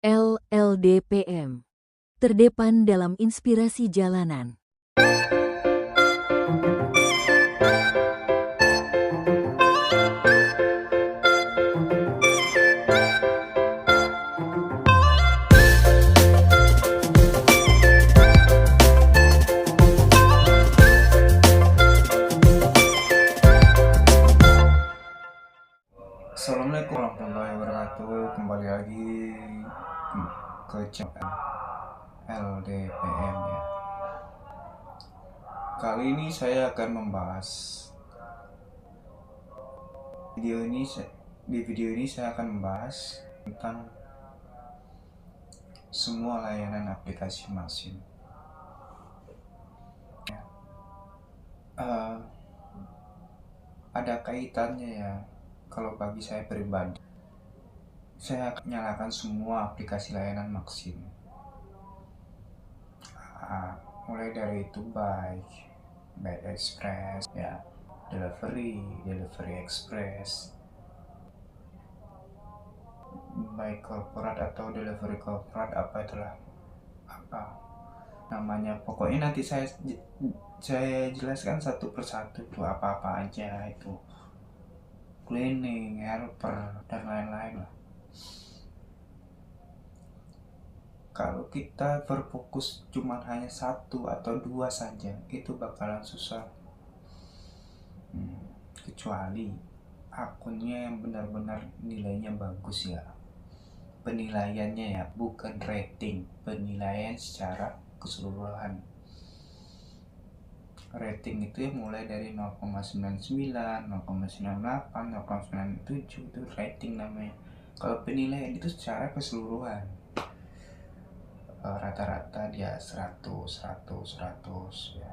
LLDPM, terdepan dalam inspirasi jalanan. Assalamualaikum warahmatullahi wabarakatuh. Kembali lagi ke channel LDPM ya. Kali ini saya akan membahas di video ini saya akan membahas tentang semua layanan aplikasi Maxim. Ada kaitannya ya. Kalau bagi saya pribadi, saya akan nyalakan semua aplikasi layanan Maxim. Mulai dari itu Bike Express ya, Delivery Express, Bike Corporate atau Delivery Corporate, apa itulah namanya. Pokoknya nanti saya jelaskan satu persatu tuh apa aja itu, cleaning, helper, dan lain-lain lah. Kalau kita berfokus cuma hanya satu atau dua saja, itu bakalan susah. Kecuali akunnya yang benar-benar nilainya bagus ya. Penilaiannya ya, bukan rating, penilaian secara keseluruhan. Rating itu ya mulai dari 0,99, 0,98, 0,97, itu rating namanya. Kalau penilaian itu secara keseluruhan, rata-rata dia 100 ya.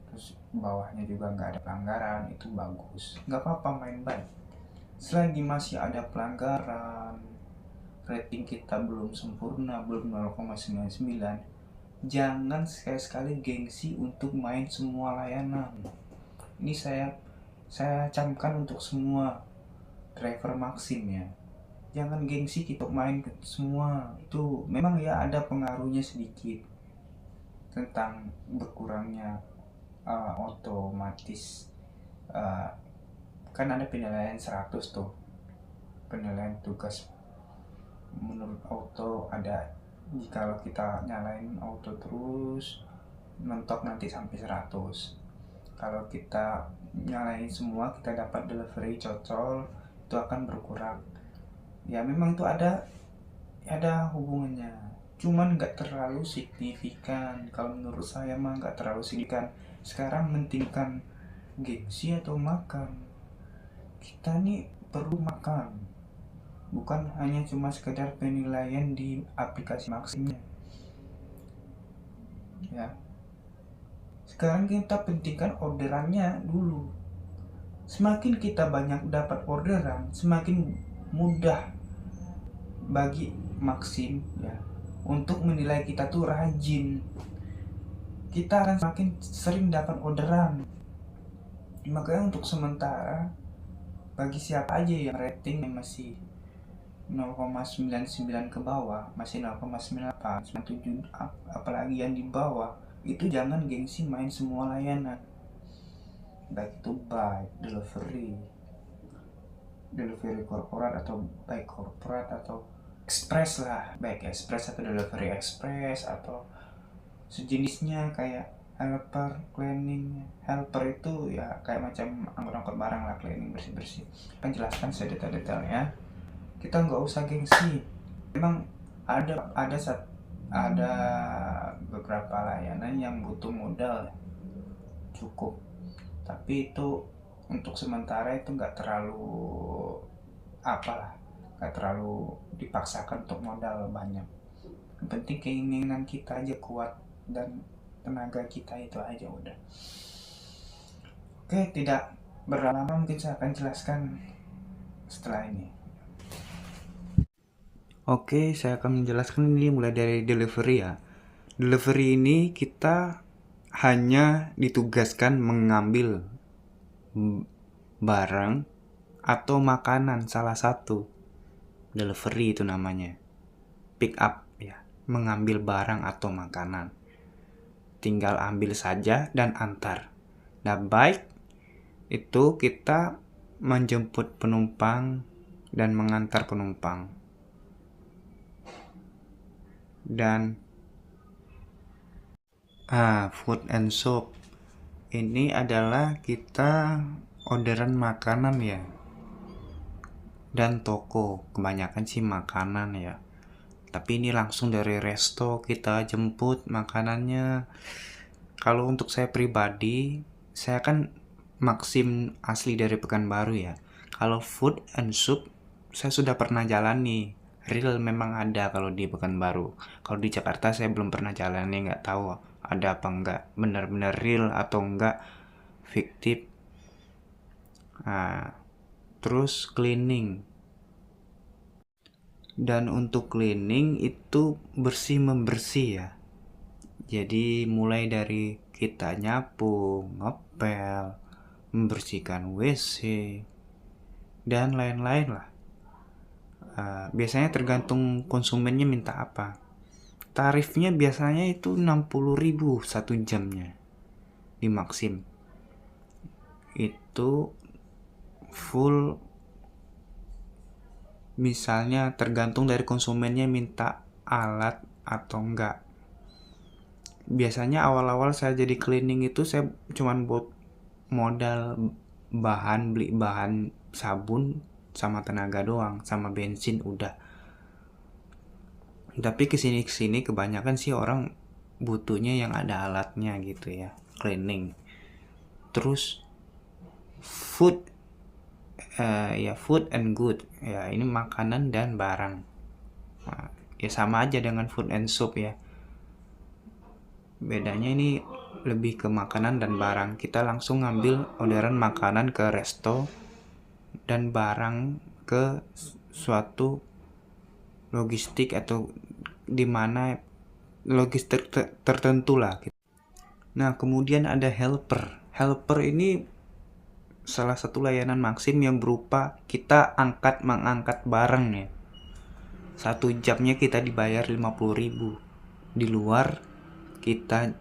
Terus bawahnya juga nggak ada pelanggaran, itu bagus. Nggak apa-apa main baik. Selagi masih ada pelanggaran, rating kita belum sempurna, belum 0,99, jangan sekali-sekali gengsi untuk main semua layanan. Ini saya camkan untuk semua driver Maxim ya. Jangan gengsi kita main semua. Itu memang ya ada pengaruhnya sedikit tentang berkurangnya otomatis. Kan ada penilaian 100 tuh, penilaian tugas menurut auto ada. Kalau kita nyalain auto terus, mentok nanti sampai 100. Kalau kita nyalain semua, kita dapat delivery cocol, itu akan berkurang. Ya memang itu ada hubungannya, cuman nggak terlalu signifikan. Kalau menurut saya mah nggak terlalu signifikan. Sekarang mentingkan gengsi atau makan. Kita nih perlu makan, bukan hanya cuma sekedar penilaian di aplikasi Maximnya ya. Sekarang kita pentingkan orderannya dulu. Semakin kita banyak dapat orderan, semakin mudah bagi Maxim ya untuk menilai kita tuh rajin. Kita akan semakin sering dapat orderan. Makanya untuk sementara, bagi siapa aja yang rating yang masih 0,99 ke bawah, masih 0,98, 97, apalagi yang di bawah, itu jangan gengsi main semua layanan, baik itu Bike, Delivery Corporate atau Bike Corporate atau Express lah, Bike Express atau Delivery Express atau sejenisnya kayak helper, cleaning. Helper itu ya kayak macam angkut-angkut barang lah, cleaning, bersih-bersih. Kan jelaskan sedetail-detailnya. Kita nggak usah gengsi. Memang ada beberapa layanan yang butuh modal cukup, tapi itu untuk sementara itu nggak terlalu dipaksakan untuk modal banyak. Yang penting keinginan kita aja kuat dan tenaga kita itu aja udah. Oke, tidak berlama mungkin saya akan jelaskan setelah ini. Oke, saya akan menjelaskan ini mulai dari delivery ya. Delivery ini kita hanya ditugaskan mengambil barang atau makanan, salah satu. Delivery itu namanya. pick up ya, mengambil barang atau makanan. Tinggal ambil saja dan antar. Nah, bike itu kita menjemput penumpang dan mengantar penumpang. Dan food and shop ini adalah kita orderan makanan ya, dan toko kebanyakan sih makanan ya, tapi ini langsung dari resto kita jemput makanannya. Kalau untuk saya pribadi, saya kan Maxim asli dari Pekanbaru ya. Kalau food and shop saya sudah pernah jalani, real memang ada kalau di Pekanbaru. Kalau di Jakarta saya belum pernah jalani, nggak tahu ada apa enggak, benar-benar real atau enggak fiktif. Terus cleaning, dan untuk cleaning itu bersih membersih ya. Jadi mulai dari kita nyapu, ngepel, membersihkan WC dan lain-lain lah. Biasanya tergantung konsumennya minta apa. Tarifnya biasanya itu 60.000 satu jamnya di Maxim. Itu full, misalnya tergantung dari konsumennya minta alat atau enggak. Biasanya awal-awal saya jadi cleaning itu saya cuman buat modal beli bahan sabun sama tenaga doang, sama bensin udah. Tapi kesini kebanyakan sih orang butuhnya yang ada alatnya gitu ya, cleaning. Terus food and good ya, ini makanan dan barang. Ya sama aja dengan food and shop ya. Bedanya ini lebih ke makanan dan barang. Kita langsung ngambil orderan makanan ke resto dan barang ke suatu logistik atau di mana logistik tertentu lah. Nah, kemudian ada helper. Helper ini salah satu layanan Maxim yang berupa kita mengangkat barang ya. Satu jamnya kita dibayar 50.000. Di luar kita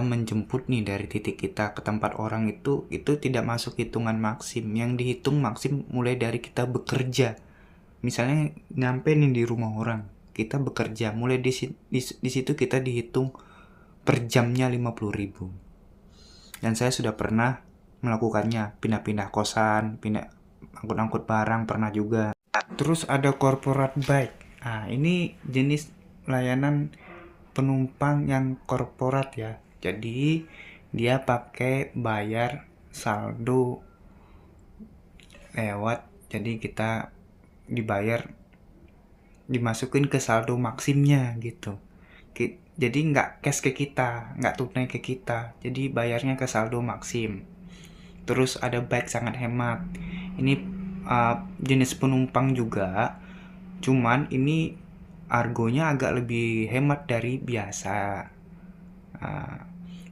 menjemput nih dari titik kita ke tempat orang itu tidak masuk hitungan Maxim. Yang dihitung Maxim mulai dari kita bekerja. Misalnya nyampe nih di rumah orang, kita bekerja, mulai di situ kita dihitung per jamnya 50.000. Dan saya sudah pernah melakukannya, pindah-pindah kosan, angkut-angkut barang pernah juga. Terus ada corporate bike. Ini jenis layanan penumpang yang korporat ya. Jadi dia pakai bayar saldo lewat, jadi kita dibayar, dimasukin ke saldo Maximnya gitu. Jadi nggak cash ke kita, nggak tunai ke kita, jadi bayarnya ke saldo Maxim. Terus ada bike sangat hemat. Ini jenis penumpang juga, cuman ini argonya agak lebih hemat dari biasa.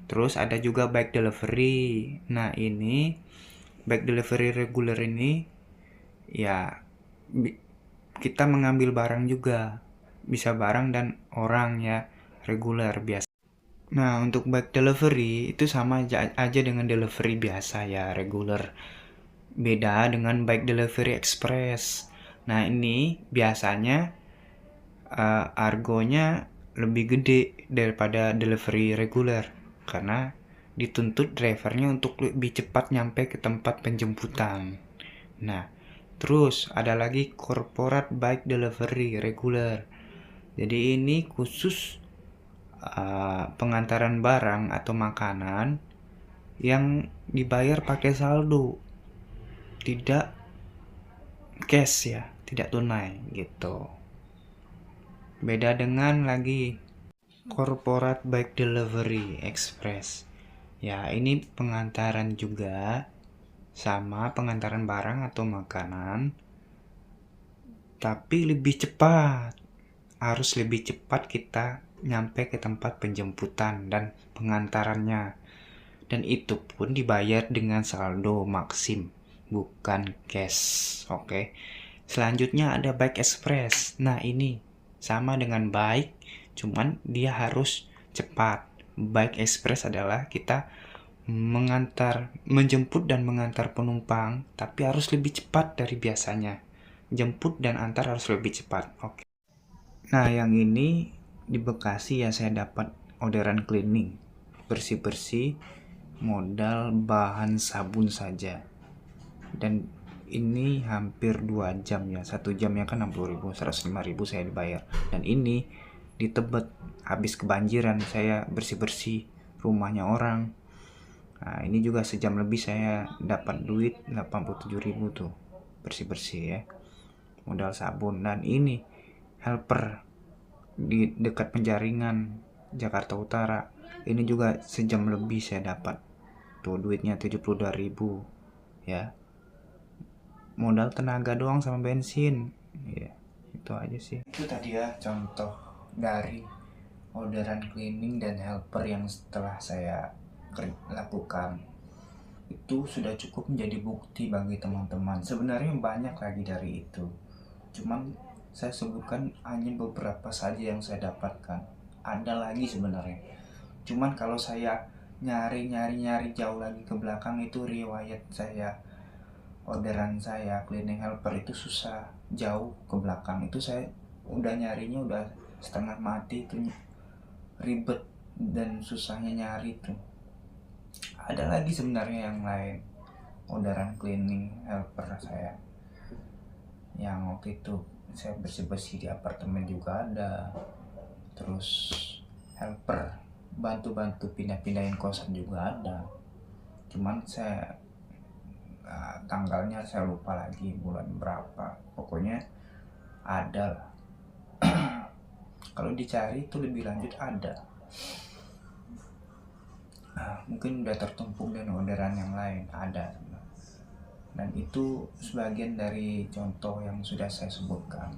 Terus ada juga bike delivery. Nah, ini bike delivery reguler ini ya kita mengambil barang juga, bisa barang dan orang ya, reguler biasa. Nah, untuk bike delivery itu sama aja dengan delivery biasa ya, reguler. Beda dengan bike delivery express. Nah, ini biasanya argonya lebih gede daripada delivery reguler karena dituntut drivernya untuk lebih cepat nyampe ke tempat penjemputan. Nah, terus ada lagi corporate bike delivery reguler. Jadi ini khusus pengantaran barang atau makanan yang dibayar pakai saldo, tidak cash ya, tidak tunai gitu. Beda dengan lagi corporate bike delivery express. Ya, ini pengantaran juga, sama pengantaran barang atau makanan, tapi lebih cepat. Harus lebih cepat kita nyampe ke tempat penjemputan dan pengantarannya. Dan itu pun dibayar dengan saldo Maxim, bukan cash. Oke. Selanjutnya ada bike express. Nah, ini sama dengan bike, cuman dia harus cepat. Bike express adalah kita menjemput dan mengantar penumpang, tapi harus lebih cepat dari biasanya. Jemput dan antar harus lebih cepat. Oke. Nah, yang ini di Bekasi ya, saya dapat orderan cleaning, bersih-bersih, modal bahan sabun saja. Dan ini hampir 2 jam ya. 1 jamnya kan 60.000, 105.000 saya dibayar. Dan ini di Tebet, habis kebanjiran, saya bersih-bersih rumahnya orang. Nah, ini juga sejam lebih saya dapat duit 87.000 tuh, bersih-bersih ya, modal sabun. Dan ini helper di dekat Penjaringan, Jakarta Utara, ini juga sejam lebih saya dapat tuh duitnya 72.000 ya, modal tenaga doang sama bensin ya. Itu aja sih. Itu tadi ya contoh dari orderan cleaning dan helper yang setelah saya lakukan. Itu sudah cukup menjadi bukti bagi teman-teman. Sebenarnya banyak lagi dari itu, cuman saya sebutkan hanya beberapa saja yang saya dapatkan. Ada lagi sebenarnya, cuman kalau saya nyari jauh lagi ke belakang, itu riwayat saya orderan saya cleaning helper itu susah, jauh ke belakang. Itu saya udah nyarinya udah setengah mati, itu ribet dan susahnya nyari tuh. Ada lagi sebenarnya yang lain, orderan cleaning helper saya yang waktu itu saya bersih-bersih di apartemen juga ada. Terus helper bantu-bantu pindah-pindahin kosan juga ada. Cuman saya tanggalnya saya lupa lagi, bulan berapa. Pokoknya ada lah. Kalau dicari itu lebih lanjut ada. Mungkin udah tertumpuk dengan orderan yang lain, ada. Dan itu sebagian dari contoh yang sudah saya sebutkan.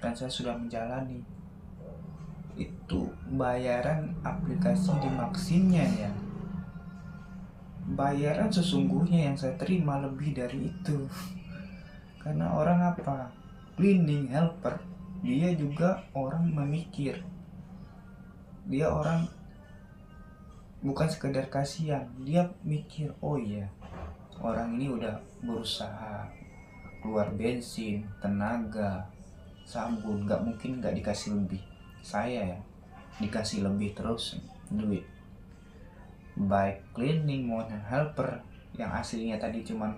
Dan saya sudah menjalani. Itu bayaran aplikasi di Maximnya ya. Bayaran sesungguhnya yang saya terima lebih dari itu. Karena orang apa? Cleaning helper, dia juga orang memikir. Dia orang bukan sekedar kasihan, dia mikir, oh iya, orang ini udah berusaha keluar bensin, tenaga, sabun, gak mungkin gak dikasih lebih. Saya ya dikasih lebih terus duit. Baik cleaning maupun helper yang aslinya tadi cuman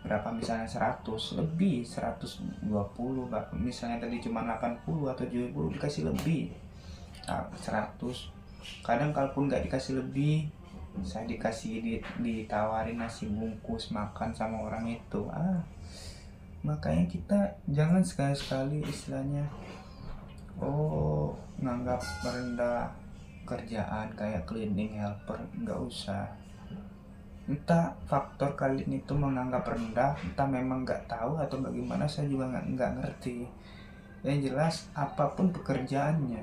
berapa, misalnya 100 lebih, 120, misalnya tadi cuma 80 atau 70, dikasih lebih 100. Kadang kalaupun nggak dikasih lebih, saya dikasih ditawarin nasi bungkus makan sama orang itu. Makanya kita jangan sekali-sekali istilahnya nganggap rendah kerjaan kayak cleaning helper. Nggak usah. Entah faktor kalian itu menganggap rendah, entah memang nggak tahu atau bagaimana, saya juga nggak ngerti. Yang jelas apapun pekerjaannya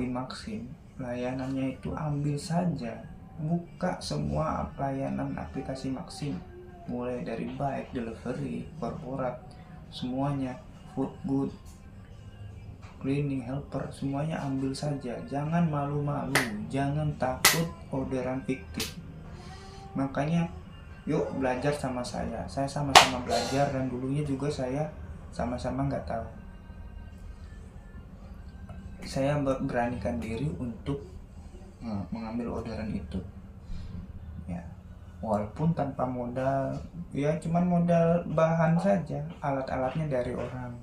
di Maxim, layanannya itu ambil saja. Buka semua layanan aplikasi Maxim, mulai dari bike, delivery, korporat, semuanya, food good, cleaning helper, semuanya ambil saja. Jangan malu-malu, jangan takut orderan fiktif. Makanya yuk belajar sama saya sama-sama belajar, dan dulunya juga saya sama-sama nggak tahu. Saya beranikan diri untuk mengambil orderan itu ya, walaupun tanpa modal ya, cuman modal bahan saja, alat-alatnya dari orang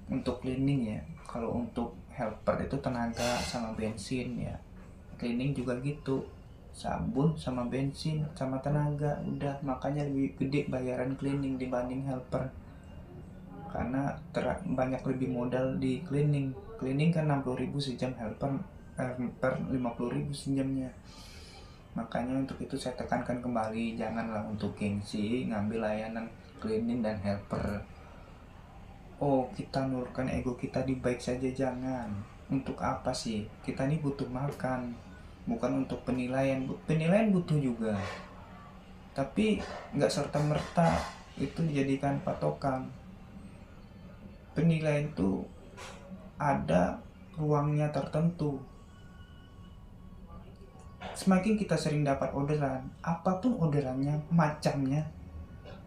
untuk cleaning ya. Kalau untuk helper itu tenaga sama bensin ya, cleaning juga gitu, sabun sama bensin sama tenaga, udah. Makanya lebih gede bayaran cleaning dibanding helper, karena banyak lebih modal di cleaning kan 60.000 sejam, helper 50.000 sejamnya. Makanya untuk itu saya tekankan kembali, janganlah untuk gengsi ngambil layanan cleaning dan helper. Kita nurunkan ego kita di bike saja, jangan. Untuk apa sih? Kita ini butuh makan, bukan untuk penilaian. Penilaian butuh juga, tapi nggak serta-merta itu dijadikan patokan. penilaian itu ada ruangnya tertentu. Semakin kita sering dapat orderan, apapun orderannya, macamnya,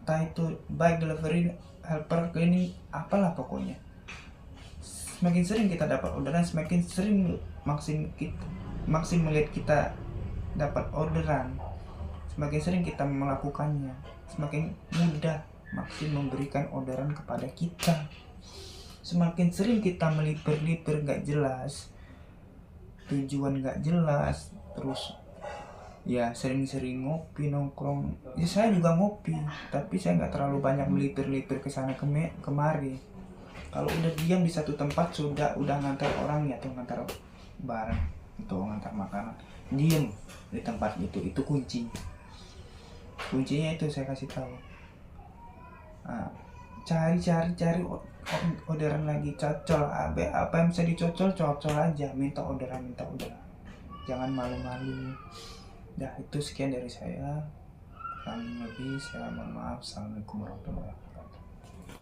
entah itu baik delivery, helper, cleaning, apalah pokoknya. Semakin sering kita dapat orderan, semakin sering makin melihat kita dapat orderan, semakin sering kita melakukannya, semakin mudah makin memberikan orderan kepada kita. Semakin sering kita melipir-lipir gak jelas, tujuan gak jelas, terus ya sering-sering ngopi nongkrong. Ya saya juga ngopi, tapi saya nggak terlalu banyak melipir-lipir kesana kemari. Kalau udah diam di satu tempat udah ngantar orang ya, atau ngantar barang atau ngantar makanan, diam di tempat itu kuncinya itu saya kasih tahu. Nah, cari orderan lagi, cocol apa yang bisa dicocol aja, minta orderan, jangan malu-malu. Dah, itu sekian dari saya. Kurang lebih saya mohon maaf. Assalamualaikum warahmatullahi wabarakatuh.